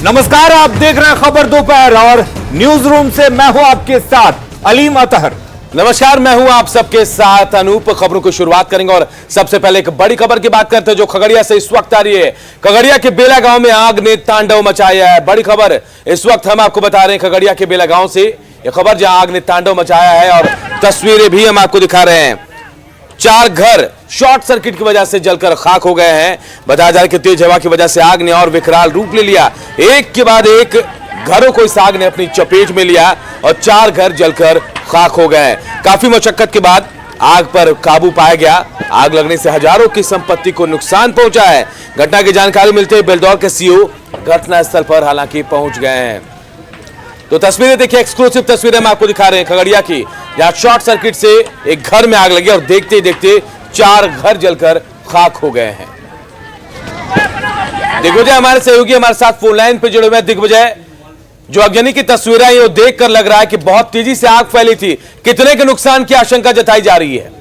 नमस्कार, आप देख रहे हैं खबर दोपहर और न्यूज रूम से मैं हूं आपके साथ अलीम अतहर। नमस्कार, मैं हूं आप सबके साथ अनूप। खबरों की शुरुआत करेंगे और सबसे पहले एक बड़ी खबर की बात करते हैं जो खगड़िया से इस वक्त आ रही है। खगड़िया के बेला गांव में आग ने तांडव मचाया है। बड़ी खबर इस वक्त हम आपको बता रहे हैं खगड़िया के बेला गांव से यह खबर जहां आग ने तांडव मचाया है और तस्वीरें भी हम आपको दिखा रहे हैं। 4 घर शॉर्ट सर्किट की वजह से जलकर खाक हो गए हैं। बताया जा रहा है कि तेज हवा की वजह से आग ने और विकराल रूप ले लिया। एक के बाद एक घरों को इस आग ने अपनी चपेट में लिया और 4 घर जलकर खाक हो गए। काफी मशक्कत के बाद आग पर काबू पाया गया। आग लगने से हजारों की संपत्ति को नुकसान पहुंचा है। घटना की जानकारी मिलते ही बेलदौर के सीओ घटनास्थल पर हालांकि पहुंच गए हैं। तो तस्वीरें देखिए, एक्सक्लूसिव तस्वीरें हम आपको दिखा रहे हैं खगड़िया की, जहां शॉर्ट सर्किट से एक घर में आग लगी और देखते ही देखते 4 घर जलकर खाक हो गए हैं। दिग्विजय हमारे सहयोगी हमारे साथ फोन लाइन पे जुड़े हुए हैं। दिग्विजय, जो अग्नि की तस्वीरें हैं वो देखकर लग रहा है कि बहुत तेजी से आग फैली थी। कितने के नुकसान की आशंका जताई जा रही है?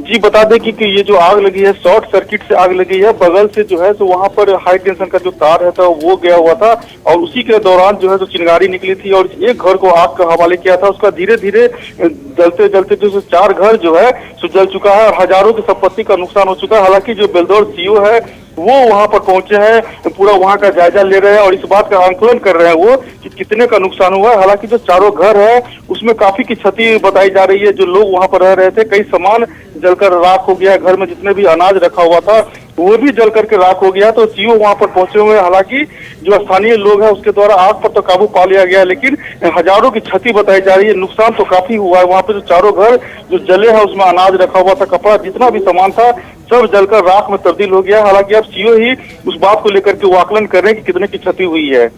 जी बता दें कि ये जो आग लगी है शॉर्ट सर्किट से आग लगी है। बगल से जो है तो वहां पर हाई टेंशन का जो तार है तो वो गया हुआ था और उसी के दौरान जो है तो चिंगारी निकली थी और एक घर को आग का हवाले किया था। उसका धीरे धीरे जलते जलते जो 4 घर जो है सो जल चुका है और हजारों की संपत्ति का नुकसान हो चुका है। हालांकि जो बेलदौर सीओ है वो वहां पर पहुंचे हैं, पूरा वहां का जायजा ले रहे हैं और इस बात का आंकलन कर रहे हैं वो कि कितने का नुकसान हुआ है। हालांकि जो 4 घर है उसमें काफी की क्षति बताई जा रही है। जो लोग वहां पर रह रहे थे, कई सामान जलकर राख हो गया। घर में जितने भी अनाज रखा हुआ था वो भी जल करके राख हो गया। तो सीओ वहां पर पहुंचे हुए हैं। हालांकि जो स्थानीय लोग हैं उसके द्वारा आग पर तो काबू पा लिया गया, लेकिन हजारों की क्षति बताई जा रही है। नुकसान तो काफी हुआ है। वहां पर जो 4 घर जो जले हैं उसमें अनाज रखा हुआ था, कपड़ा, जितना भी सामान था सब जलकर राख में तब्दील हो गया। हालांकि अब सीओ ही उस बात को लेकर के वो आकलन कर रहे हैं कि कितने की क्षति हुई है।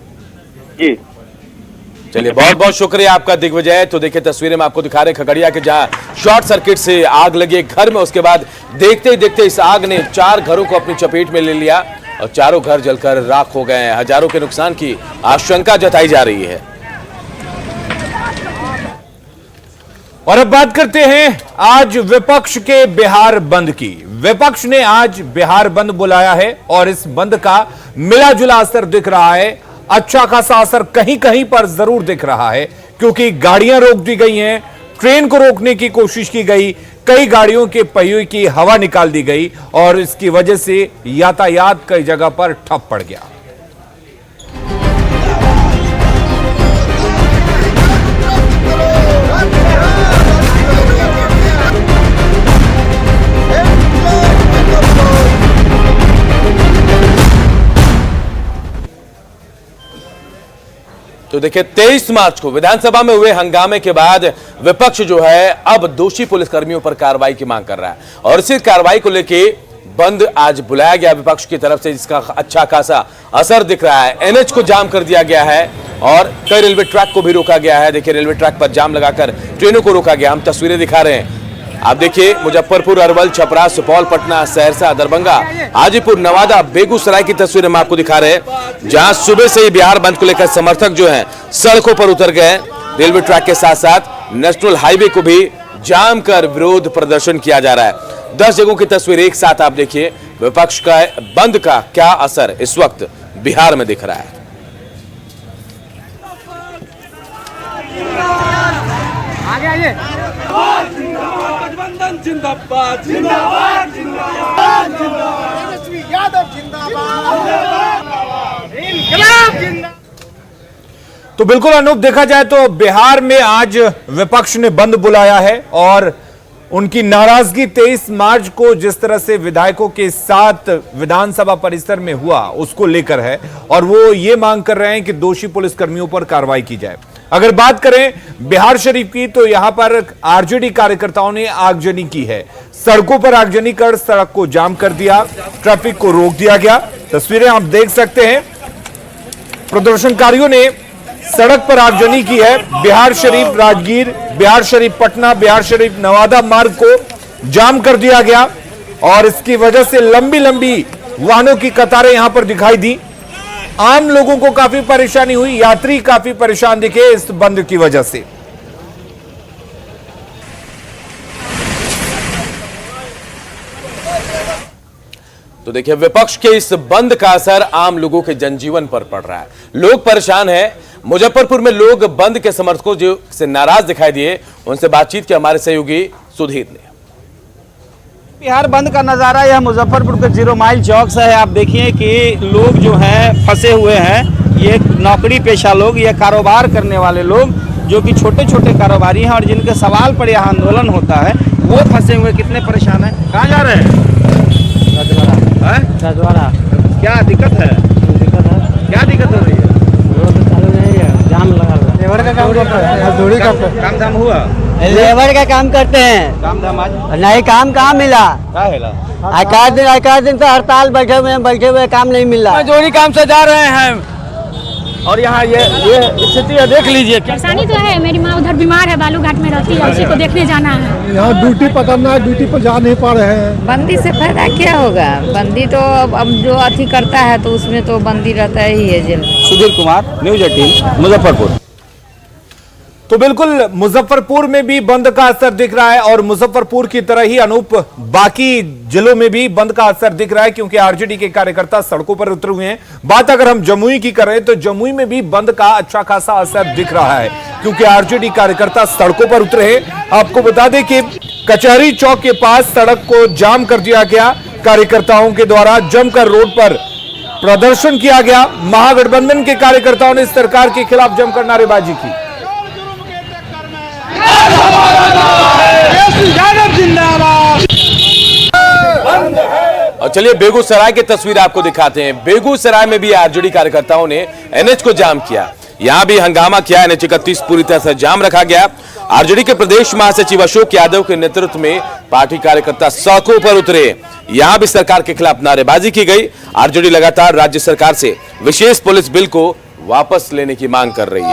जी चलिए, बहुत बहुत शुक्रिया आपका दिग्विजय। तो देखिए तस्वीरें में आपको दिखा रहे हैं खगड़िया के, जहां शॉर्ट सर्किट से आग लगी एक घर में, उसके बाद देखते ही देखते इस आग ने 4 घरों को अपनी चपेट में ले लिया और 4 घर जलकर राख हो गए हैं। हजारों के नुकसान की आशंका जताई जा रही है। और अब बात करते हैं आज विपक्ष के बिहार बंद की। विपक्ष ने आज बिहार बंद बुलाया है और इस बंद का मिला जुला असर दिख रहा है। अच्छा खासा असर कहीं कहीं पर जरूर दिख रहा है, क्योंकि गाड़ियां रोक दी गई हैं, ट्रेन को रोकने की कोशिश की गई, कई गाड़ियों के पहियों की हवा निकाल दी गई और इसकी वजह से यातायात कई जगह पर ठप पड़ गया। तो देखिए 23 मार्च को विधानसभा में हुए हंगामे के बाद विपक्ष जो है अब दोषी पुलिसकर्मियों पर कार्रवाई की मांग कर रहा है और इसी कार्रवाई को लेके बंद आज बुलाया गया विपक्ष की तरफ से, जिसका अच्छा खासा असर दिख रहा है। एनएच को जाम कर दिया गया है और कई रेलवे ट्रैक को भी रोका गया है। देखिए रेलवे ट्रैक पर जाम लगाकर ट्रेनों को रोका गया। हम तस्वीरें दिखा रहे हैं, आप देखिए मुजफ्फरपुर, अरवल, छपरा, सुपौल, पटना, सहरसा, दरभंगा, हाजीपुर, नवादा, बेगूसराय की तस्वीरें हम आपको दिखा रहे हैं, जहां सुबह से ही बिहार बंद को लेकर समर्थक जो हैं सड़कों पर उतर गए। रेलवे ट्रैक के साथ साथ नेशनल हाईवे को भी जाम कर विरोध प्रदर्शन किया जा रहा है। 10 जगहों की तस्वीर एक साथ आप देखिए। विपक्ष का बंद का क्या असर इस वक्त बिहार में दिख रहा है। आगे आइए। गठबंधन जिंदाबाद जिंदाबाद जिंदाबाद जिंदाबाद, यादव जिंदाबाद, इनकलाब जिंदाबाद। तो बिल्कुल अनूप, देखा जाए तो बिहार में आज विपक्ष ने बंद बुलाया है और उनकी नाराजगी 23 मार्च को जिस तरह से विधायकों के साथ विधानसभा परिसर में हुआ उसको लेकर है और वो ये मांग कर रहे हैं कि दोषी पुलिसकर्मियों पर कार्रवाई की जाए। अगर बात करें बिहार शरीफ की तो यहां पर आरजेडी कार्यकर्ताओं ने आगजनी की है। सड़कों पर आगजनी कर सड़क को जाम कर दिया, ट्रैफिक को रोक दिया गया। तस्वीरें आप देख सकते हैं, प्रदर्शनकारियों ने सड़क पर आगजनी की है। बिहार शरीफ राजगीर, बिहार शरीफ पटना, बिहार शरीफ नवादा मार्ग को जाम कर दिया गया और इसकी वजह से लंबी लंबी वाहनों की कतारें यहां पर दिखाई दी। आम लोगों को काफी परेशानी हुई, यात्री काफी परेशान दिखे इस बंद की वजह से। तो देखिए विपक्ष के इस बंद का असर आम लोगों के जनजीवन पर पड़ रहा है। लोग परेशान हैं। मुजफ्फरपुर में लोग बंद के समर्थकों जो से नाराज दिखाई दिए, उनसे बातचीत की हमारे सहयोगी सुधीर ने। बिहार बंद का नज़ारा यह मुजफ्फरपुर के 0 माइल चौक से है। आप देखिए कि लोग जो हैं फंसे हुए हैं। ये नौकरी पेशा लोग, ये कारोबार करने वाले लोग जो कि छोटे छोटे कारोबारी हैं और जिनके सवाल पर यह आंदोलन होता है, वो फंसे हुए कितने परेशान हैं। कहाँ जा रहे हैं? रजवाड़ा। क्या दिक्कत है? क्या दिक्कत हो रही है? रोड चालू नहीं है, जाम लगा हुआ है। लेबर का काम करते हैं, मजदूरी करते हैं। काम धाम हुआ? लेबर का काम करते हैं। काम धाम आज नहीं, काम कहाँ मिला? क्या है? आकाश दिन तो हड़ताल बैठे हुए काम नहीं मिल रहा। मजदूरी काम से जा रहे हैं और यहाँ ये स्थिति है, देख लीजिए। परेशानी तो है। मेरी माँ उधर बीमार है, बालूघाट में रहती है, उसी को देखने जाना है। यहाँ ड्यूटी पकड़ना है, ड्यूटी पर जा नहीं पा रहे हैं। बंदी से फायदा क्या होगा? बंदी तो अब जो अथी करता है तो उसमें तो बंदी रहता ही है जेल में। सुधीर कुमार, न्यूज 18 मुजफ्फरपुर। तो बिल्कुल मुजफ्फरपुर में भी बंद का असर दिख रहा है और मुजफ्फरपुर की तरह ही अनूप बाकी जिलों में भी बंद का असर दिख रहा है, क्योंकि आरजेडी के कार्यकर्ता सड़कों पर उतरे हुए हैं। बात अगर हम जमुई की करें तो जमुई में भी बंद का अच्छा खासा असर दिख रहा है, क्योंकि आरजेडी कार्यकर्ता सड़कों पर उतरे हैं। आपको बता दें कि कचहरी चौक के पास सड़क को जाम कर दिया गया। कार्यकर्ताओं के द्वारा जमकर रोड पर प्रदर्शन किया गया। महागठबंधन के कार्यकर्ताओं ने सरकार के खिलाफ जमकर नारेबाजी की। और चलिए बेगूसराय की तस्वीर आपको दिखाते हैं। बेगूसराय में भी आरजेडी कार्यकर्ताओं ने एनएच को जाम किया। यहां भी हंगामा किया। एनएच 31 पूरी तरह से जाम रखा गया। आरजेडी के प्रदेश महासचिव अशोक यादव के नेतृत्व में पार्टी कार्यकर्ता सड़कों पर उतरे। यहां भी सरकार के खिलाफ नारेबाजी की गई। आरजेडी लगातार राज्य सरकार से विशेष पुलिस बिल को वापस लेने की मांग कर रही है।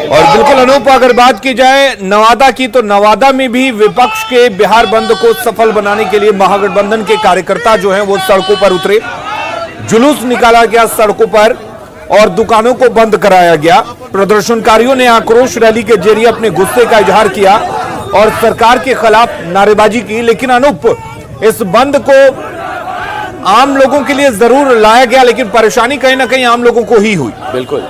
और बिल्कुल अनूप, अगर बात की जाए नवादा की, तो नवादा में भी विपक्ष के बिहार बंद को सफल बनाने के लिए महागठबंधन के कार्यकर्ता जो हैं वो सड़कों पर उतरे। जुलूस निकाला गया सड़कों पर और दुकानों को बंद कराया गया। प्रदर्शनकारियों ने आक्रोश रैली के जरिए अपने गुस्से का इजहार किया और सरकार के खिलाफ नारेबाजी की। लेकिन अनूप, इस बंद को आम लोगों के लिए जरूर लाया गया, लेकिन परेशानी कहीं ना कहीं आम लोगों को ही हुई। बिल्कुल।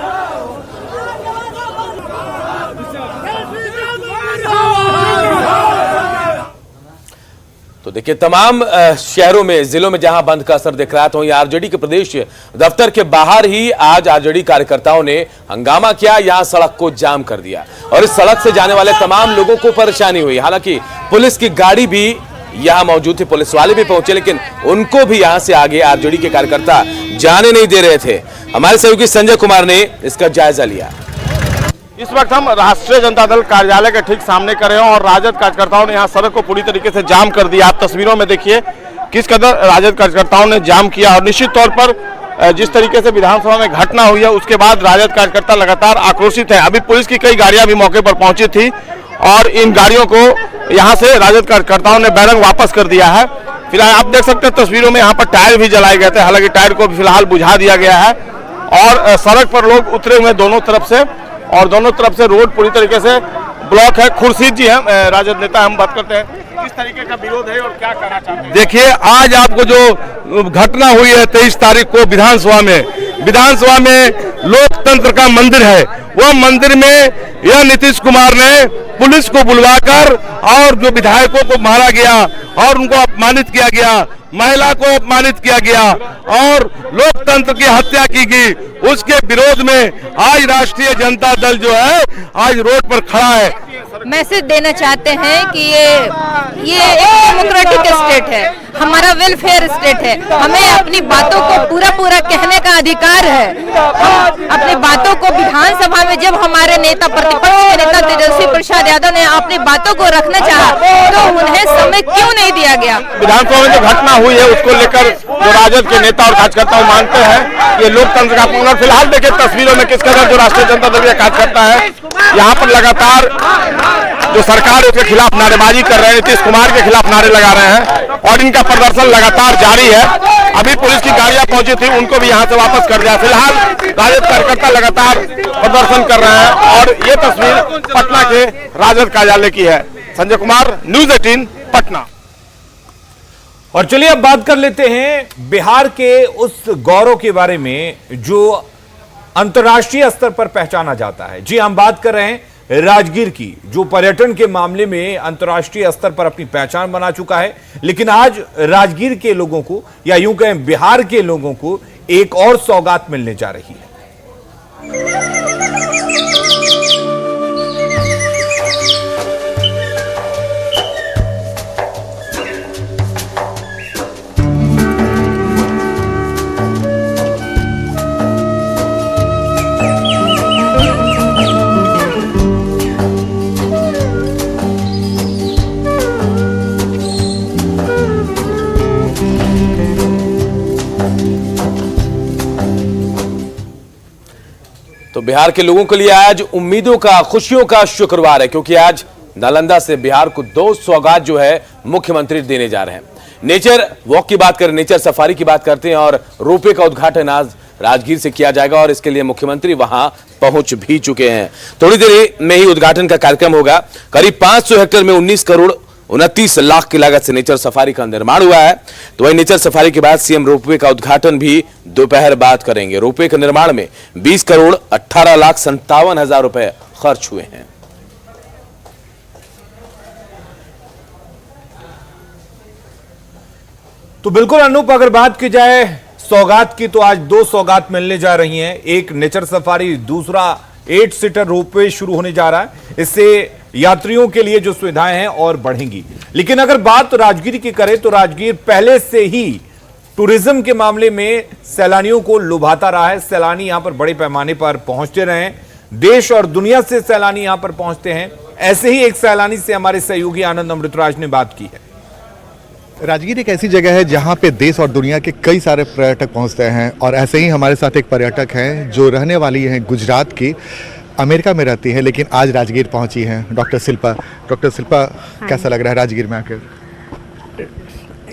तो देखिए तमाम शहरों में, जिलों में जहां बंद का असर दिख रहा है, तो आरजेडी के प्रदेश दफ्तर के बाहर ही आज आरजेडी कार्यकर्ताओं ने हंगामा किया। यहां सड़क को जाम कर दिया और इस सड़क से जाने वाले तमाम लोगों को परेशानी हुई। हालांकि पुलिस की गाड़ी भी यहां मौजूद थी, पुलिस वाले भी पहुंचे, लेकिन उनको भी यहां से आगे आरजेडी के कार्यकर्ता जाने नहीं दे रहे थे। हमारे सहयोगी संजय कुमार ने इसका जायजा लिया। इस वक्त हम राष्ट्रीय जनता दल कार्यालय के ठीक सामने खड़े हैं और राजद कार्यकर्ताओं ने यहाँ सड़क को पूरी तरीके से जाम कर दिया। आप तस्वीरों में देखिए किस कदर राजद कार्यकर्ताओं ने जाम किया और निश्चित तौर पर जिस तरीके से विधानसभा में घटना हुई है उसके बाद राजद कार्यकर्ता लगातार आक्रोशित है। अभी पुलिस की कई गाड़ियां भी मौके पर पहुंची थी और इन गाड़ियों को यहाँ से राजद कार्यकर्ताओं ने बैरंग वापस कर दिया है। फिलहाल आप देख सकते हैं तस्वीरों में यहाँ पर टायर भी जलाए गए थे, हालांकि टायर को फिलहाल बुझा दिया गया है और सड़क पर लोग उतरे हुए दोनों तरफ से और दोनों तरफ से रोड पूरी तरीके से ब्लॉक है। खुर्शीद जी हैं राजद नेता, हम बात करते हैं किस तरीके का विरोध है और क्या कहना चाहते हैं। देखिए, आज आपको जो घटना हुई है 23 तारीख को विधानसभा में लोकतंत्र का मंदिर है, वह मंदिर में यह नीतीश कुमार ने पुलिस को बुलवाकर और जो विधायकों को मारा गया और उनको अपमानित किया गया, महिला को अपमानित किया गया और लोकतंत्र की हत्या की गई, उसके विरोध में आज राष्ट्रीय जनता दल जो है आज रोड पर खड़ा है। मैसेज देना चाहते हैं कि ये एक डेमोक्रेटिक स्टेट है, हमारा वेलफेयर स्टेट है, हमें अपनी बातों को पूरा कहने का अधिकार है। हम अपनी बातों को विधानसभा में जब हमारे नेता प्रतिपक्ष के नेता तेजस्वी प्रसाद यादव ने अपनी बातों को रखना चाहा तो उन्हें समय क्यों नहीं दिया गया। विधानसभा में जो घटना हुई है उसको लेकर जो राजद के नेता और कार्यकर्ता मानते हैं ये लोकतंत्र का अपमान। फिलहाल देखिए तस्वीरों में किस कदर जो राष्ट्रीय जनता दल का कार्यकर्ता है यहाँ पर लगातार जो सरकार है उसके खिलाफ नारेबाजी कर रहे हैं, नीतीश कुमार के खिलाफ नारे लगा रहे हैं और इनका प्रदर्शन लगातार जारी है। अभी पुलिस की गाड़ियां पहुंची थी, उनको भी यहां से वापस कर दिया। फिलहाल राजद कार्यकर्ता लगातार प्रदर्शन कर रहे हैं और ये तस्वीर पटना के राजद कार्यालय की है। संजय कुमार, न्यूज़ 18 पटना। और चलिए अब बात कर लेते हैं बिहार के उस गौरव के बारे में जो अंतर्राष्ट्रीय स्तर पर पहचाना जाता है। जी, हम बात कर रहे हैं राजगीर की, जो पर्यटन के मामले में अंतर्राष्ट्रीय स्तर पर अपनी पहचान बना चुका है। लेकिन आज राजगीर के लोगों को, या यूं कहें बिहार के लोगों को, एक और सौगात मिलने जा रही है। तो बिहार के लोगों के लिए आज उम्मीदों का, खुशियों का शुक्रवार है, क्योंकि आज नालंदा से बिहार को 2 सौगात जो है मुख्यमंत्री देने जा रहे हैं। नेचर वॉक की बात करें, नेचर सफारी की बात करते हैं और रोपवे का उद्घाटन आज राजगीर से किया जाएगा और इसके लिए मुख्यमंत्री वहां पहुंच भी चुके हैं। थोड़ी देर में ही उद्घाटन का कार्यक्रम होगा। करीब 500 हेक्टेयर में 19 करोड़ 29 लाख की लागत से नेचर सफारी का निर्माण हुआ है। तो वही नेचर सफारी के बाद सीएम रोपवे का उद्घाटन भी दोपहर बाद करेंगे। रोपवे के निर्माण में 20 करोड़ 18 लाख 57 हजार रुपए खर्च हुए हैं। तो बिल्कुल अनूप, अगर बात की जाए सौगात की तो आज 2 सौगात मिलने जा रही हैं। एक नेचर सफारी, दूसरा 8 सीटर रोपवे शुरू होने जा रहा है। इससे यात्रियों के लिए जो सुविधाएं हैं और बढ़ेंगी। लेकिन अगर बात राजगीर की करें तो राजगीर पहले से ही टूरिज्म के मामले में सैलानियों को लुभाता रहा है। सैलानी यहां पर बड़े पैमाने पर पहुंचते रहे हैं। देश और दुनिया से सैलानी यहां पर पहुंचते हैं। ऐसे ही एक सैलानी से हमारे सहयोगी आनंद अमृतराज ने बात की है। राजगीर एक ऐसी जगह है जहां पे देश और दुनिया के कई सारे पर्यटक पहुंचते हैं और ऐसे ही हमारे साथ एक पर्यटक हैं जो रहने वाली हैं गुजरात की, अमेरिका में रहती है लेकिन आज राजगीर पहुंची हैं, डॉक्टर शिल्पा। डॉक्टर शिल्पा, कैसा लग रहा है राजगीर में आकर?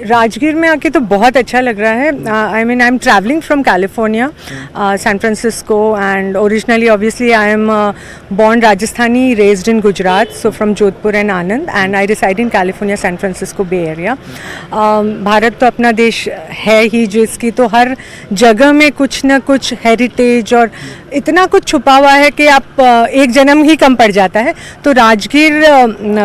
राजगीर में आके तो बहुत अच्छा लग रहा है। I mean I am travelling from California, San Francisco, and originally obviously I am born Rajasthani, raised in Gujarat, so from Jodhpur and Anand, and I reside in California, San Francisco Bay Area. Bharat तो अपना देश है ही जिसकी तो हर जगह में कुछ न कुछ हेरिटेज और इतना कुछ छुपा हुआ है कि आप एक जन्म ही कम पड़ जाता है। तो राजगीर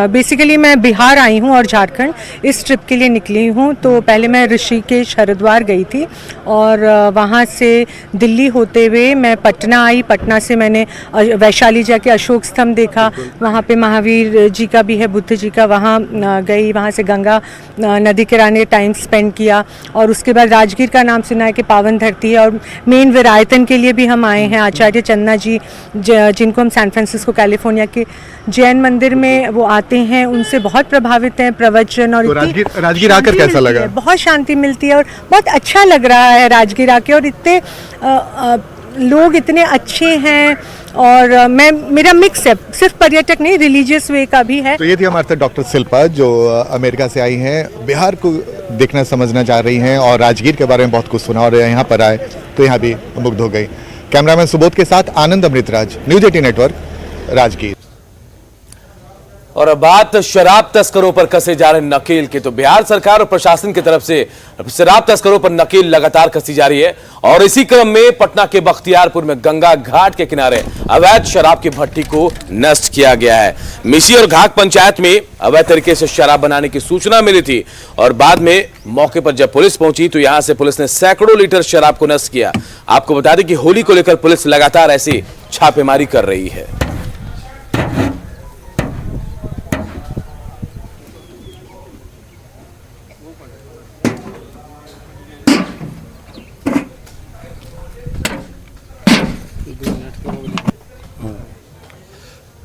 बेसिकली मैं बिहार आई हूँ और झारखंड इस ट्रिप के लिए निकली हूँ। तो पहले मैं ऋषिकेश, हरिद्वार गई थी और वहाँ से दिल्ली होते हुए मैं पटना आई। पटना से मैंने वैशाली जाके अशोक स्तंभ देखा, वहाँ पे महावीर जी का भी है, बुद्ध जी का, वहाँ गई। वहाँ से गंगा नदी किनारे टाइम स्पेंड किया और उसके बाद राजगीर का नाम सुना है कि पावन धरती है। और मेन विरायतन के लिए भी हम आए हैं। आचार्य चन्ना जी जिनको हम सैन फ्रांसिस्को कैलिफोर्निया के जैन मंदिर में वो आते हैं, उनसे बहुत प्रभावित हैं प्रवचन। और तो राजगीर आकर कैसा लगा? बहुत शांति मिलती है और बहुत अच्छा लग रहा है राजगीर आके। और इतने लोग इतने अच्छे हैं और मेरा मिक्स है, सिर्फ पर्यटक नहीं, रिलीजियस वे का भी है। तो ये थी हमारे साथ डॉक्टर शिल्पा जो अमेरिका से आई हैं, बिहार को देखना समझना चाह रही हैं और राजगीर के बारे में बहुत कुछ सुना और यहाँ पर आए तो यहाँ भी मुग्ध हो गई। कैमरामैन सुबोध के साथ आनंद अमृतराज, न्यूज़ 18 नेटवर्क, राजगीर। और अब बात शराब तस्करों पर कसे जा रहे नकेल की। तो बिहार सरकार और प्रशासन की तरफ से शराब तस्करों पर नकेल लगातार कसी जा रही है और इसी क्रम में पटना के बख्तियारपुर में गंगा घाट के किनारे अवैध शराब की भट्टी को नष्ट किया गया है। मिशी और घाट पंचायत में अवैध तरीके से शराब बनाने की सूचना मिली थी और बाद में मौके पर जब पुलिस पहुंची तो यहां से पुलिस ने सैकड़ों लीटर शराब को नष्ट किया। आपको बता दें कि होली को लेकर पुलिस लगातार ऐसी छापेमारी कर रही है।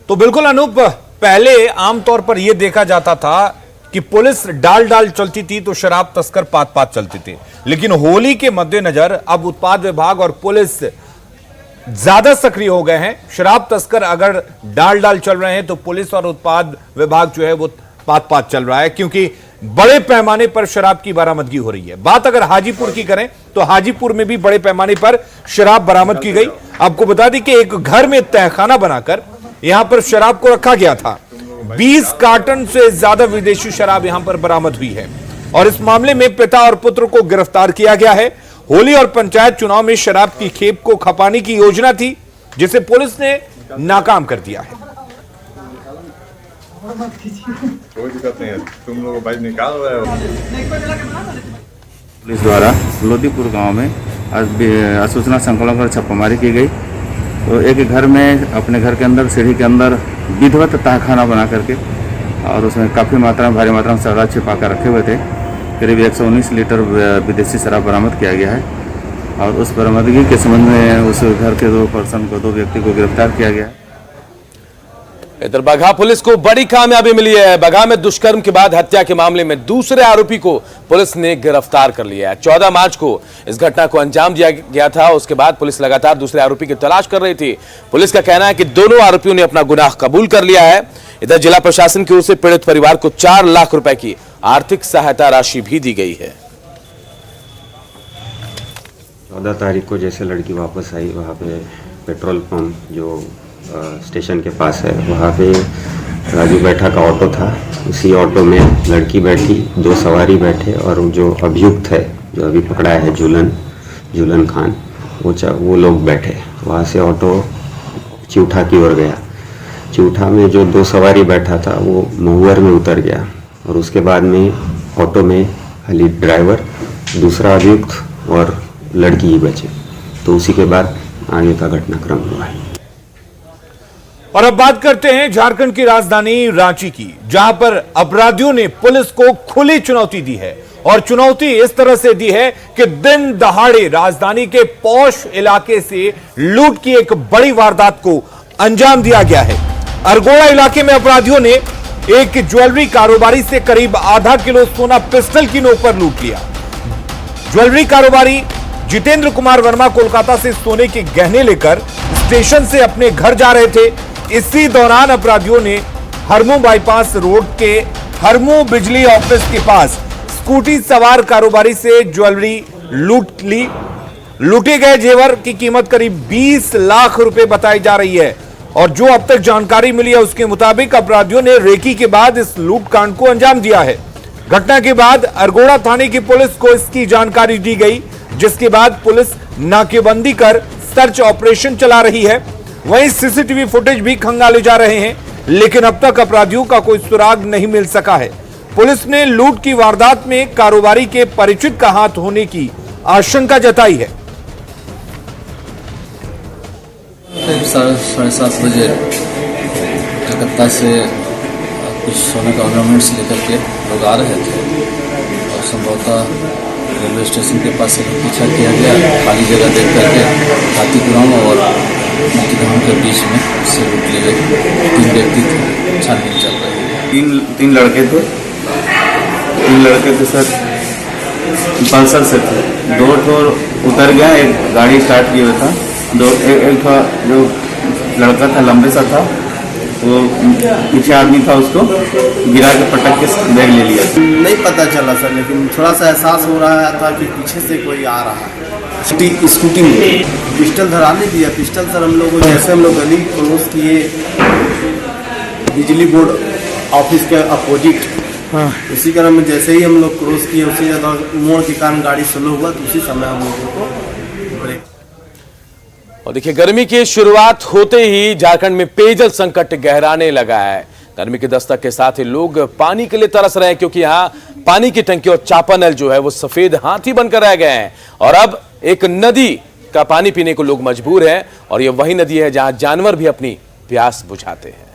तो बिल्कुल अनूप, पहले आमतौर पर यह देखा जाता था कि पुलिस डाल डाल चलती थी तो शराब तस्कर पात पात चलते थे, लेकिन होली के मद्देनजर अब उत्पाद विभाग और पुलिस ज्यादा सक्रिय हो गए हैं। शराब तस्कर अगर डाल डाल चल रहे हैं तो पुलिस और उत्पाद विभाग जो है वो पात पात चल रहा है, क्योंकि बड़े पैमाने पर शराब की बरामदगी हो रही है। बात अगर हाजीपुर की करें तो हाजीपुर में भी बड़े पैमाने पर शराब बरामद की गई। आपको बता दें कि एक घर में तहखाना बनाकर यहां पर शराब को रखा गया था। 20 कार्टन से ज्यादा विदेशी शराब यहां पर बरामद हुई है और इस मामले में पिता और पुत्र को गिरफ्तार किया गया है। होली और पंचायत चुनाव में शराब की खेप को खपाने की योजना थी, जिसे पुलिस ने नाकाम कर दिया है। कोई दिक्कत नहीं है, तुम लोग भाई निकाल रहे हो। पुलिस द्वारा लोदीपुर गांव में आज सूचना संकलन कर छापामारी की गई। तो एक घर में अपने घर के अंदर सीढ़ी के अंदर विधिवत तहखाना बना करके और उसमें काफ़ी मात्रा में भारी मात्रा में शराब छिपा कर रखे हुए थे। करीब 119 लीटर विदेशी शराब बरामद किया गया है और उस बरामदगी के संबंध में उस घर के दो व्यक्ति को गिरफ्तार किया गया है। इधर बगहा पुलिस को बड़ी कामयाबी मिली है। बगहा में दुष्कर्म के बाद हत्या के मामले में दूसरे आरोपी को पुलिस ने गिरफ्तार कर लिया है। 14 मार्च को इस घटना को अंजाम दिया गया था। उसके बाद पुलिस लगातार दूसरे आरोपी की तलाश कर रही थी। पुलिस का कहना है कि दोनों आरोपियों ने अपना गुनाह कबूल कर लिया है। इधर जिला प्रशासन की ओर से पीड़ित परिवार को 4 लाख रुपए की आर्थिक सहायता राशि भी दी गई है। 14 तारीख को जैसे लड़की वापस आई, वहाँ पे पेट्रोल पंप जो स्टेशन के पास है, वहाँ पे राजू बैठा का ऑटो था। उसी ऑटो में लड़की बैठी, 2 सवारी बैठे और जो अभियुक्त है जो अभी पकड़ा है जुलन खान, वो लोग बैठे। वहाँ से ऑटो चिउठा की ओर गया। चिउठा में जो 2 सवारी बैठा था वो महुअर में उतर गया और उसके बाद में ऑटो में खाली ड्राइवर, दूसरा अभियुक्त और लड़की ही बचे। तो उसी के बाद आगे का घटनाक्रम हुआ है। और अब बात करते हैं झारखंड की राजधानी रांची की, जहां पर अपराधियों ने पुलिस को खुली चुनौती दी है और चुनौती इस तरह से दी है कि दिन दहाड़े राजधानी के पौष इलाके से लूट की एक बड़ी वारदात को अंजाम दिया गया है। अरगोड़ा इलाके में अपराधियों ने एक ज्वेलरी कारोबारी से करीब आधा किलो सोना पिस्टल की नोक पर लूट लिया। ज्वेलरी कारोबारी जितेंद्र कुमार वर्मा कोलकाता से सोने के गहने लेकर स्टेशन से अपने घर जा रहे थे। इसी दौरान अपराधियों ने हरमू बाईपास रोड के हरमू बिजली ऑफिस के पास स्कूटी सवार कारोबारी से ज्वेलरी लूट ली। लूटे गए जेवर की कीमत करीब 20 लाख रुपए बताई जा रही है और जो अब तक जानकारी मिली है उसके मुताबिक अपराधियों ने रेकी के बाद इस लूटकांड को अंजाम दिया है। घटना के बाद अरगोड़ा थाने की पुलिस को इसकी जानकारी दी गई, जिसके बाद पुलिस नाकेबंदी कर सर्च ऑपरेशन चला रही है। वहीं सीसीटीवी फुटेज भी खंगाले जा रहे हैं, लेकिन अब तक अपराधियों का कोई सुराग नहीं मिल सका है। पुलिस ने लूट की वारदात में कारोबारी के परिचित का हाथ होने की आशंका जताई है। 7:30 बजे कलकत्ता से कुछ सोने का ऑर्नामेंट्स लेकर के लोग आ रहे थे और संभवतः रेलवे स्टेशन के पास से पीछा किया गया। खाली जगह देख करके हाथीपुरम और मोतीधाम के बीच में से लूट लिए गए। 3 व्यक्ति थे, छानबीन चल रही है। तीन लड़के थे सर, पल्सर से थे। 2 ठो उतर गया, एक गाड़ी स्टार्ट किया हुआ था। एक जो लड़का था लंबे सा था, वो पीछे आदमी था, उसको गिरा के पटक के बैग ले लिया। नहीं पता चला सर, लेकिन थोड़ा सा एहसास हो रहा था कि पीछे से कोई आ रहा है। स्कूटी में पिस्टल धरा नहीं दिया। पिस्टल सर हम लोग जैसे हम लोग गली क्रॉस किए बिजली बोर्ड ऑफिस के अपोजिट, उसी क्रम में जैसे ही हम लोग क्रॉस किए उसी मोड़ के कारण गाड़ी स्लो हुआ, तो उसी समय हम लोगों को ब्रेक। और देखिए, गर्मी की शुरुआत होते ही झारखंड में पेयजल संकट गहराने लगा है। गर्मी की दस्तक के साथ ही लोग पानी के लिए तरस रहे हैं, क्योंकि यहाँ पानी की टंकी और चापानल जो है वो सफेद हाथी बनकर रह गए हैं और अब एक नदी का पानी पीने को लोग मजबूर हैं। और ये वही नदी है जहां जानवर भी अपनी प्यास बुझाते हैं।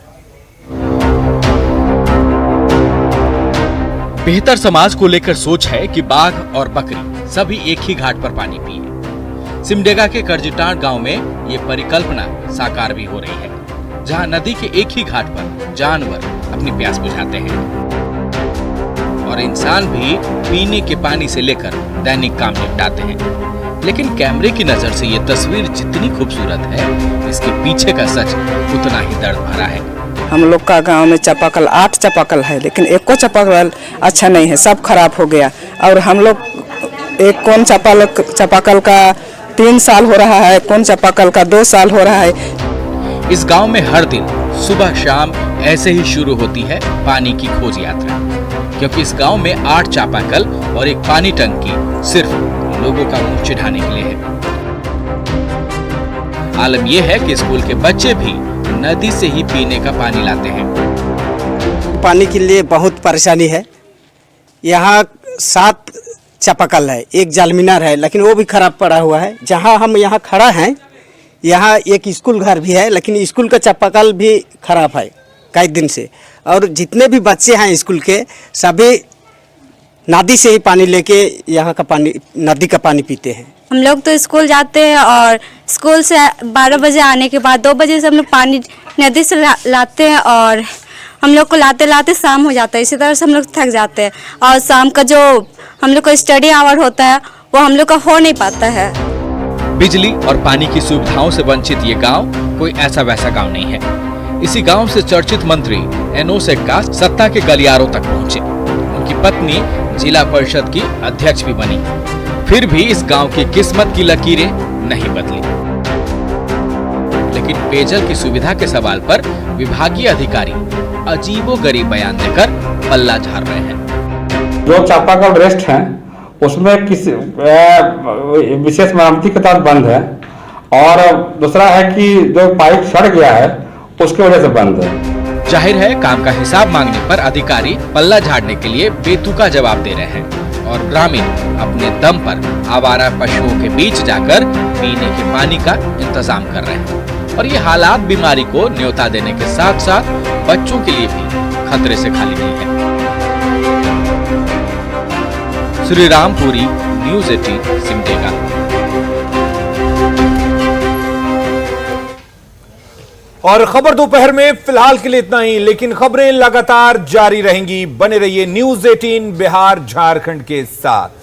बेहतर समाज को लेकर सोच है कि बाघ और बकरी सभी एक ही घाट पर पानी पिए। सिमडेगा के करजिटाण गांव में ये परिकल्पना साकार भी हो रही है। जहां नदी के एक ही घाट पर जानवर अपनी प्यास बुझाते हैं। और इंसान भी पीने के पानी से लेकर दैनिक काम निपटाते हैं। लेकिन कैमरे की नजर से ये तस्वीर जितनी खूबसूरत है, इसके पीछे का सच उतना ही दर्द भरा है। हम लोग का गांव में चापाकल 8 चापाकल है, लेकिन एक को चापाकल अच्छा नहीं है, सब खराब हो गया। और हम लोग एक कौन चापाकल का 3 साल हो रहा है, कौन चापाकल का 2 साल हो रहा है। इस गांव में हर दिन सुबह शाम ऐसे ही शुरू होती है पानी की खोज यात्रा, क्योंकि इस गांव में 8 चापाकल और एक पानी टंकी सिर्फ लोगों का मुंह चिढ़ाने के लिए है। आलम यह है कि स्कूल के बच्चे भी नदी से ही पीने का पानी लाते हैं। पानी के लिए बहुत परेशानी है। यहाँ 7 चापाकल है, एक जाल मीनार है, लेकिन वो भी खराब पड़ा हुआ है। जहाँ हम यहाँ खड़ा हैं, यहाँ एक स्कूल घर भी है, लेकिन स्कूल का चापाकल भी खराब है कई दिन से। और जितने भी बच्चे हैं स्कूल के, सभी नदी से ही पानी लेके यहाँ का पानी, नदी का पानी पीते हैं। हम लोग तो स्कूल जाते हैं और स्कूल से 12 बजे आने के बाद 2 बजे से हम लोग पानी नदी से लाते हैं और हम लोग को लाते लाते शाम हो जाता है। इसी तरह से हम लोग थक जाते हैं और शाम का जो हम लोग का स्टडी आवर होता है वो हम लोग का हो नहीं पाता है। बिजली और पानी की सुविधाओं से वंचित ये गांव कोई ऐसा वैसा गांव नहीं है। इसी गांव से चर्चित मंत्री एनोस एक्का सत्ता के गलियारों तक पहुंचे। उनकी पत्नी जिला परिषद की अध्यक्ष भी बनी। फिर भी इस गांव की किस्मत की लकीरें नहीं बदली। लेकिन पेयजल की सुविधा के सवाल पर विभागीय अधिकारी अजीबोगरीब बयान देकर पल्ला झाड़ रहे हैं। जो चापाकल रेस्ट हैं उसमें किसी विशेष मरम्मती के तहत बंद है, और दूसरा है कि जो पाइप सड़ गया है उसकी वजह से बंद है। जाहिर है काम का हिसाब मांगने पर अधिकारी पल्ला झाड़ने के लिए बेतुका जवाब दे रहे हैं और ग्रामीण अपने दम पर आवारा पशुओं के बीच जाकर पीने के पानी का इंतजाम कर रहे हैं। और ये हालात बीमारी को न्योता देने के साथ साथ बच्चों के लिए भी खतरे से खाली नहीं है। श्री रामपुरी, न्यूज़ 18, सिमडेगा। और खबर दोपहर में फिलहाल के लिए इतना ही, लेकिन खबरें लगातार जारी रहेंगी। बने रहिए न्यूज़ 18 बिहार झारखंड के साथ।